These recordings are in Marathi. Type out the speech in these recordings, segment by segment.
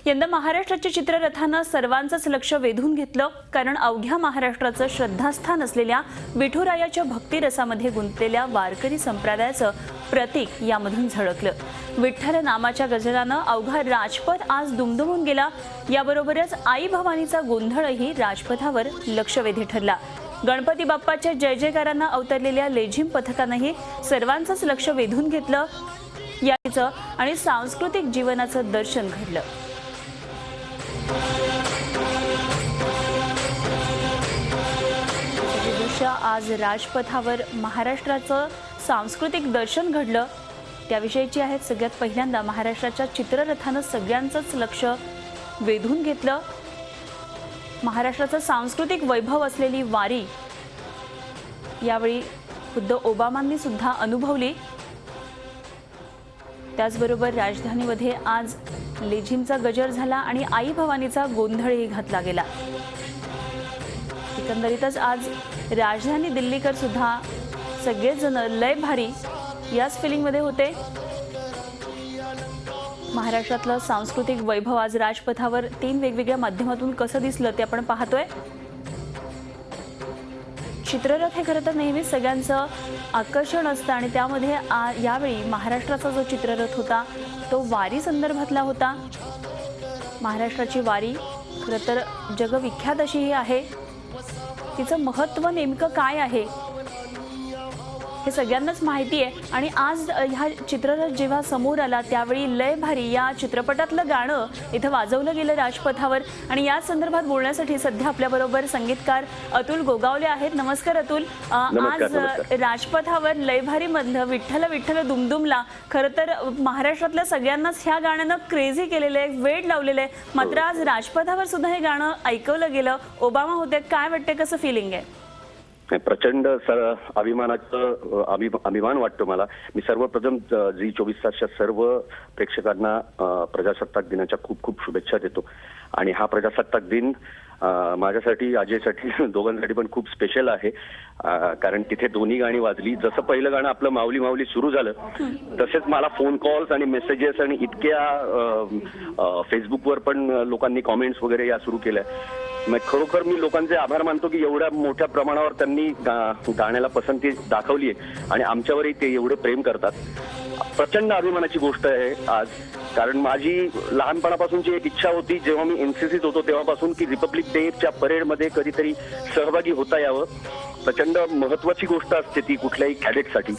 यंदा महाराष्ट्राच्या चित्ररथानं सर्वांचंच लक्ष वेधून घेतलं, कारण अवघ्या महाराष्ट्राचं श्रद्धास्थान असलेल्या विठुरायाच्या भक्तिरसामध्ये गुंतलेल्या वारकरी संप्रदायाचं प्रतीक यामधून झळकलं। विठ्ठल नामाच्या गजरानं अवघा राजपथ आज दुमदुमून गेला। याबरोबरच आई भवानीचा गोंधळही राजपथावर लक्षवेधी ठरला। गणपती बाप्पाच्या जय जयकारांना अवतरलेल्या लेझिम पथकानंही सर्वांचंच लक्ष वेधून घेतलं याचं आणि सांस्कृतिक जीवनाचं दर्शन घडलं। दृश्य आज राजपथावर महाराष्ट्राचं सांस्कृतिक दर्शन घडलं त्याविषयीची आहेत। सगळ्यात पहिल्यांदा महाराष्ट्राच्या चित्ररथानं सगळ्यांचंच लक्ष वेधून घेतलं। महाराष्ट्राचं सांस्कृतिक वैभव असलेली वारी यावेळी खुद्द ओबामांनी सुद्धा अनुभवली। त्याचबरोबर राजधानीमध्ये आज लेझिमचा गजर झाला आणि आई भवानीचा गोंधळही घातला गेला। एकंदरीतच आज राजधानी दिल्लीकर सुद्धा सगळेजण लय भारी याच फिलिंगमध्ये होते। महाराष्ट्रातलं सांस्कृतिक वैभव आज राजपथावर 3 वेगवेगळ्या माध्यमातून कसं दिसलं ते आपण पाहतोय। चित्ररथ हे खरं तर नेहमीच सगळ्यांचं आकर्षण असतं आणि त्यामध्ये यावेळी महाराष्ट्राचा जो चित्ररथ होता तो वारी संदर्भातला होता। महाराष्ट्राची वारी खरं तर जगविख्यात अशी ही आहे। तिचं महत्त्व नेमकं काय आहे हे सगळ्यांनाच माहिती आहे आणि आज ह्या चित्ररथ जेव्हा समोर आला त्यावेळी लय भारी या चित्रपटातलं गाणं इथं वाजवलं गेलं राजपथावर। आणि या संदर्भात बोलण्यासाठी सध्या आपल्याबरोबर संगीतकार अतुल गोगावले आहेत। नमस्कार अतुल। आज राजपथावर लय भारी मधलं विठ्ठल विठ्ठल दुमदुमला खरं तर महाराष्ट्रातल्या सगळ्यांनाच ह्या गाण्यानं क्रेझी केलेलं आहे, वेड लावलेलं आहे। मात्र आज राजपथावर सुद्धा हे गाणं ऐकवलं गेलं। ओबामा होते, काय वाटते, कसं फिलिंग आहे? प्रचंड अभिमान वाटतो मला। मी सर्वप्रथम झी24 तासच्या सर्व प्रेक्षकांना प्रजासत्ताक दिनाच्या खूप खूप शुभेच्छा देतो। आणि हा प्रजासत्ताक दिन माझ्यासाठी, अजयसाठी, दोघांसाठी पण खूप स्पेशल आहे। कारण तिथे दोन्ही गाणी वाजली। जसं पहिलं गाणं आपलं माऊली माऊली सुरू झालं तसेच मला फोन कॉल्स आणि मेसेजेस आणि इतक्या फेसबुकवर पण लोकांनी कॉमेंट्स वगैरे या सुरू केल्या। मग खरोखर मी लोकांचे आभार मानतो की एवढ्या मोठ्या प्रमाणावर त्यांनी गाण्याला पसंती दाखवली आहे आणि आमच्यावरही ते एवढे प्रेम करतात। प्रचंड अभिमानाची गोष्ट आहे आज। कारण माझी लहानपणापासूनची एक इच्छा होती, जेव्हा मी एनसीसीत होतो तेव्हापासून, की रिपब्लिक डेच्या परेडमध्ये कधीतरी सहभागी होता यावं। प्रचंड महत्वाची गोष्ट असते ती कुठल्याही कॅडेटसाठी।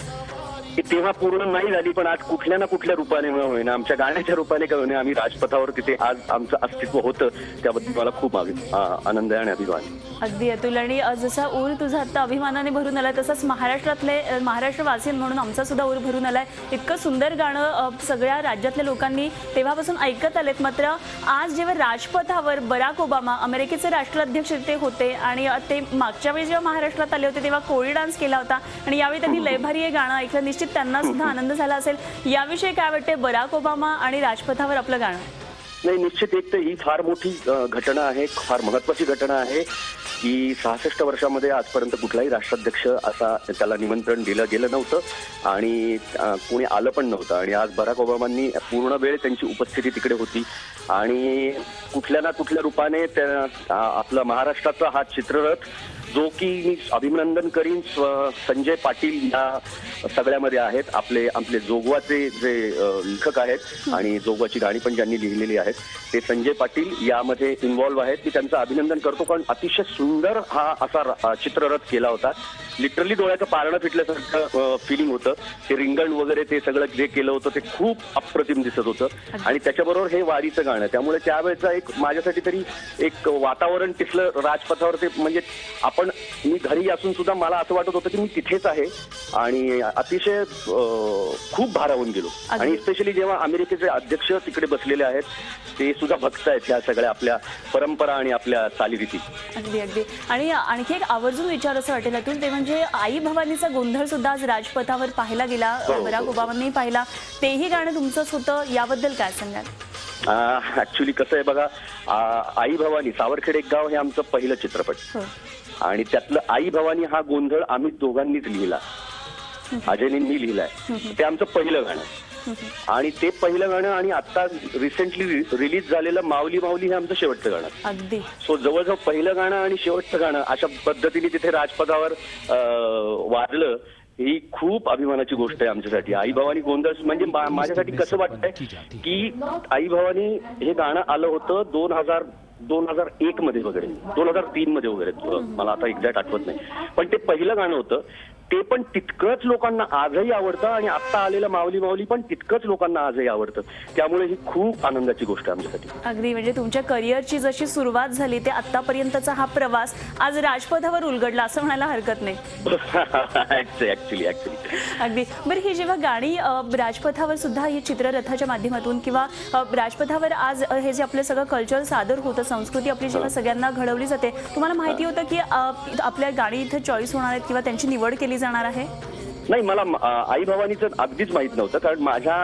ती तेव्हा पूर्ण नाही झाली, पण आज कुठल्या ना कुठल्या रूपाने होईना, आमच्या गाण्याच्या रूपाने का होईना, आम्ही राजपथावर तिथे आज आमचं अस्तित्व होतं। त्याबद्दल मला खूप आनंद आहे आणि अभिमान। अगदी अतुल। आणि जसा ऊर तुझा आता अभिमानाने भरून आलाय तसंच महाराष्ट्रवासी म्हणून आमचा सुद्धा ऊर भरून आलाय। इतकं सुंदर गाणं सगळ्या राज्यातल्या लोकांनी तेव्हापासून ऐकत आलेत। मात्र आज जेव्हा राजपथावर बराक ओबामा अमेरिकेचे राष्ट्राध्यक्ष ते होते आणि ते मागच्या वेळी जेव्हा महाराष्ट्रात आले होते तेव्हा कोळी डान्स केला होता आणि यावेळी त्यांनी लय भारी हे गाणं ऐकलं। निश्चित त्यांना सुद्धा आनंद झाला असेल। याविषयी काय वाटते, बराक ओबामा आणि राजपथावर आपलं गाणं? नाही, निश्चित एक तर ही फार मोठी घटना आहे, फार महत्वाची घटना आहे की 66 वर्षामध्ये आजपर्यंत कुठलाही राष्ट्राध्यक्ष असा त्याला निमंत्रण दिलं गेलं नव्हतं आणि कोणी आलं पण नव्हतं। आणि आज बराक ओबामांनी पूर्ण वेळ त्यांची उपस्थिती तिकडे होती आणि कुठल्या ना कुठल्या रूपाने आपला महाराष्ट्राचा हा चित्ररथ, जो की मी अभिनंदन करीन संजय पाटील या सगळ्यामध्ये आहेत। आपले जोगवाचे जे लेखक आहेत आणि जोगवाची गाणी पण ज्यांनी लिहिलेली आहेत ते संजय पाटील यामध्ये इन्व्हॉल्व्ह आहेत। मी त्यांचं अभिनंदन करतो, कारण अतिशय सुंदर हा असा चित्ररथ केला होता। लिटरली डोळ्याचं पारणं फिटल्यासारखं फिलिंग होतं। ते रिंगण वगैरे ते सगळं जे केलं होतं ते खूप अप्रतिम दिसत होतं आणि त्याच्याबरोबर हे वारीचं गाणं, त्यामुळे त्यावेळेचा एक माझ्यासाठी तरी एक वातावरण तिथलं राजपथावर ते म्हणजे मी घरी असून सुद्धा मला असं वाटत होतं की मी तिथेच आहे आणि अतिशय खूप भारावून गेलो। आणि स्पेशली जेव्हा अमेरिकेचे अध्यक्ष तिकडे बसलेले आहेत ते सुद्धा भक्त आहेत ह्या सगळ्या आपल्या परंपरा आणि आपल्या चालीरीती। अगदी अगदी। आणि आणखी एक आवर्जून विचार असं वाटेल अतुल, ते म्हणजे आई भवानीचा गोंधळ सुद्धा आज राजपथावर पाहायला गेला, बराक ओबामांनी पाहिला, तेही गाणं तुमचंच होतं, याबद्दल काय सांगाल? ऍक्च्युली कसं आहे बघा, आई भवानी सावरखेड एक गाव हे आमचं पहिलं चित्रपट आणि त्यातलं आई भवानी हा गोंधळ आम्ही दोघांनीच लिहिला, अजयनी लिहिलाय। ते आमचं पहिलं गाणं आणि ते पहिलं गाणं आणि आता रिसेंटली रिलीज झालेलं माऊली माऊली हे आमचं शेवटचं गाणं. अगदी. सो जवळजवळ पहिलं गाणं आणि शेवटचं गाणं अशा पद्धतीने तिथे राजपथावर वाजलं, ही खूप अभिमानाची गोष्ट आहे आमच्यासाठी. आई भवानी गोंधळ म्हणजे माझ्यासाठी कसं वाटतंय की आई भवानी हे गाणं आलं होतं 2001 मध्ये वगैरे, 2003 मध्ये वगैरे, मला आता एक्झॅक्ट आठवत नाही, पण ते पहिलं गाणं होतं. ते पण तितकंच लोकांना आजही आवडतं आणि आता आलेलं माऊली माऊली पण तितकंच लोकांना आजही आवडतं. त्यामुळे ही खूप आनंदाची गोष्ट आहे आमच्यासाठी. अगदी, म्हणजे तुमच्या करिअरची जशी सुरुवात झाली ते आतापर्यंतचा हा प्रवास आज राजपथावर उलगडला असं म्हणायला हरकत नाही. ऍक्च्युली अगदी. बरं, ही जेव्हा गाणी राजपथावर सुद्धा ही चित्ररथाच्या माध्यमातून किंवा राजपथावर आज हे जे आपलं सगळं कल्चर सादर होतं, संस्कृती आपली जेव्हा सगळ्यांना घडवली जाते, तुम्हाला माहिती होतं की आपल्या गाणी इथे चॉईस होणार आहेत किंवा त्यांची निवड केली जाणार आहे? नाही, मला आई भवानीचं अगदीच माहित नव्हतं. कारण माझ्या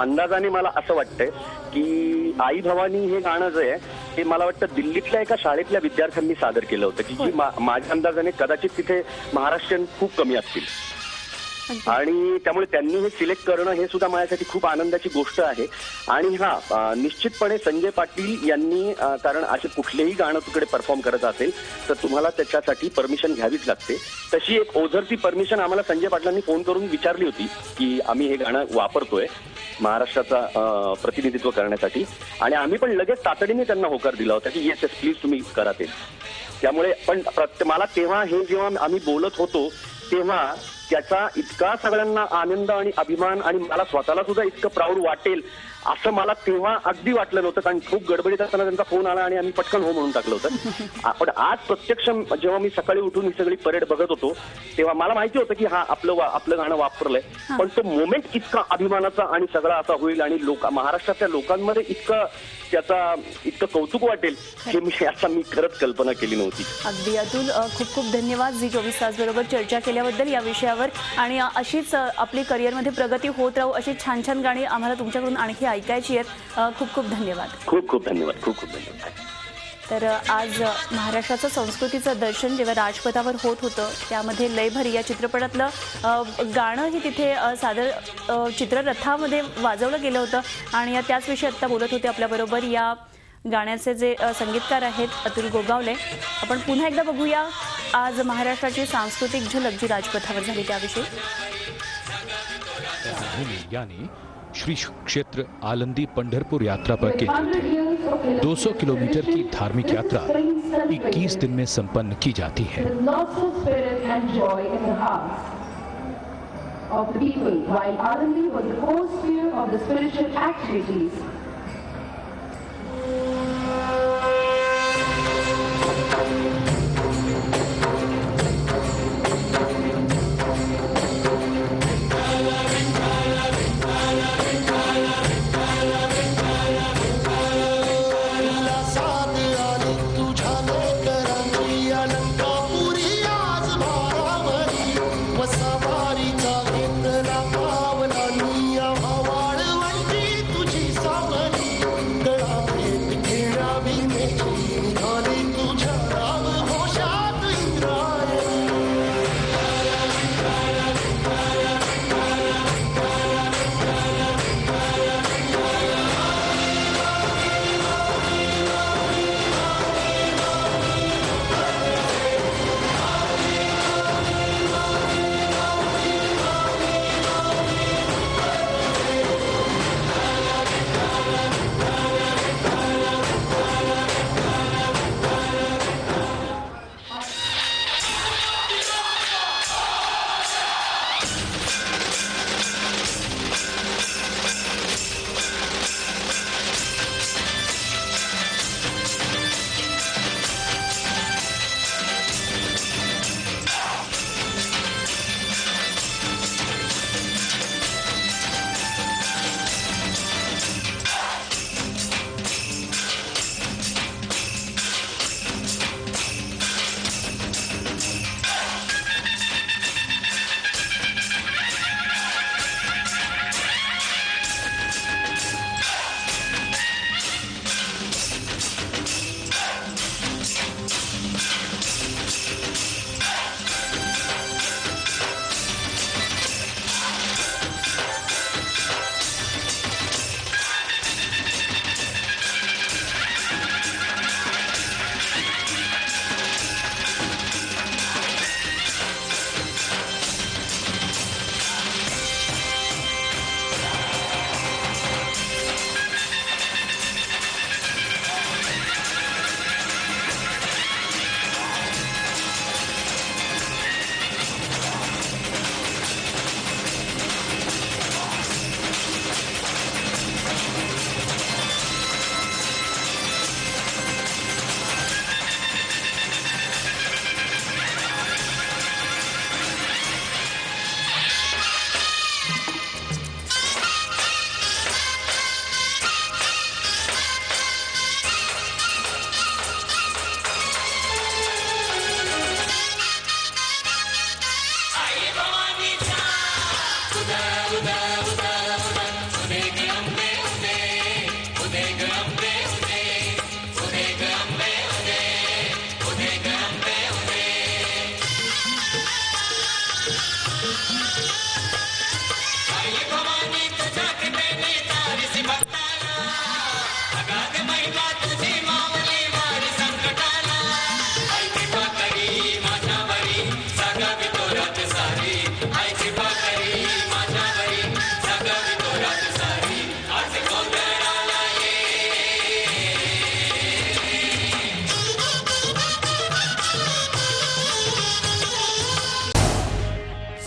अंदाजाने मला असं वाटतंय की आई भवानी हे गाणं जे आहे ते मला वाटतं दिल्लीतल्या एका शाळेतल्या विद्यार्थ्यांनी सादर केलं होतं की माझ्या अंदाजाने कदाचित तिथे महाराष्ट्रीयन खूप कमी असतील आणि त्यामुळे त्यांनी हे सिलेक्ट करणं हे सुद्धा माझ्यासाठी खूप आनंदाची गोष्ट आहे. आणि निश्चितपणे संजय पाटील यांनी, कारण असे कुठलेही गाणं तिकडे परफॉर्म करत असेल तर तुम्हाला त्याच्यासाठी परमिशन घ्यावीच लागते. तशी एक ओझरची परमिशन आम्हाला संजय पाटलांनी फोन करून विचारली होती की आम्ही हे गाणं वापरतोय महाराष्ट्राचा प्रतिनिधित्व करण्यासाठी, आणि आम्ही पण लगेच तातडीने त्यांना होकार दिला होता की येस प्लीज तुम्ही करा ते. त्यामुळे पण मला तेव्हा हे जेव्हा आम्ही बोलत होतो तेव्हा त्याचा इतका सगळ्यांना आनंद आणि अभिमान आणि मला स्वतःला सुद्धा इतकं प्राऊड वाटेल असं मला तेव्हा अगदी वाटलं नव्हतं. कारण खूप गडबडीत असताना त्यांचा फोन आला आणि आम्ही पटकन हो म्हणून टाकलं होतं. पण आज प्रत्यक्ष जेव्हा मी सकाळी उठून ही सगळी परेड बघत होतो तेव्हा मला माहिती होतं की आपलं गाणं वापरलंय, पण तो मोमेंट इतका अभिमानाचा आणि सगळा असा होईल आणि महाराष्ट्रातल्या लोकांमध्ये इतकं कौतुक वाटेल हे मी खरंच कल्पना केली नव्हती. अगदी. अतुल, खूप खूप धन्यवाद झी24 तास बरोबर चर्चा केल्याबद्दल या विषयावर, आणि अशीच आपली करिअरमध्ये प्रगती होत राहू, अशी छान छान गाणी आम्हाला तुमच्याकडून आणखी ऐकायची आहेत. खूप खूप धन्यवाद. खूप खूप धन्यवाद. खूप खूप धन्यवाद. तर आज महाराष्ट्राचं संस्कृतीचं दर्शन जेव्हा राजपथावर होत होतं त्यामध्ये लयभरी या चित्रपटातलं गाणंही तिथे सादर चित्ररथामध्ये वाजवलं गेलं होतं, आणि त्याच विषयी आत्ता बोलत होते आपल्याबरोबर या गाण्याचे जे संगीतकार आहेत अतुल गोगावले. आपण पुन्हा एकदा बघूया आज महाराष्ट्राची सांस्कृतिक झलक जी राजपथावर झाली त्याविषयी. यानी श्री क्षेत्र आलंदी पंढरपुर यात्रा पर केंद्रित है। 200 किलोमीटर की धार्मिक यात्रा 21 दिन में संपन्न की जाती है।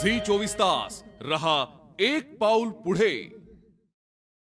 झी 24 तास रहा एक पाऊल पुढे.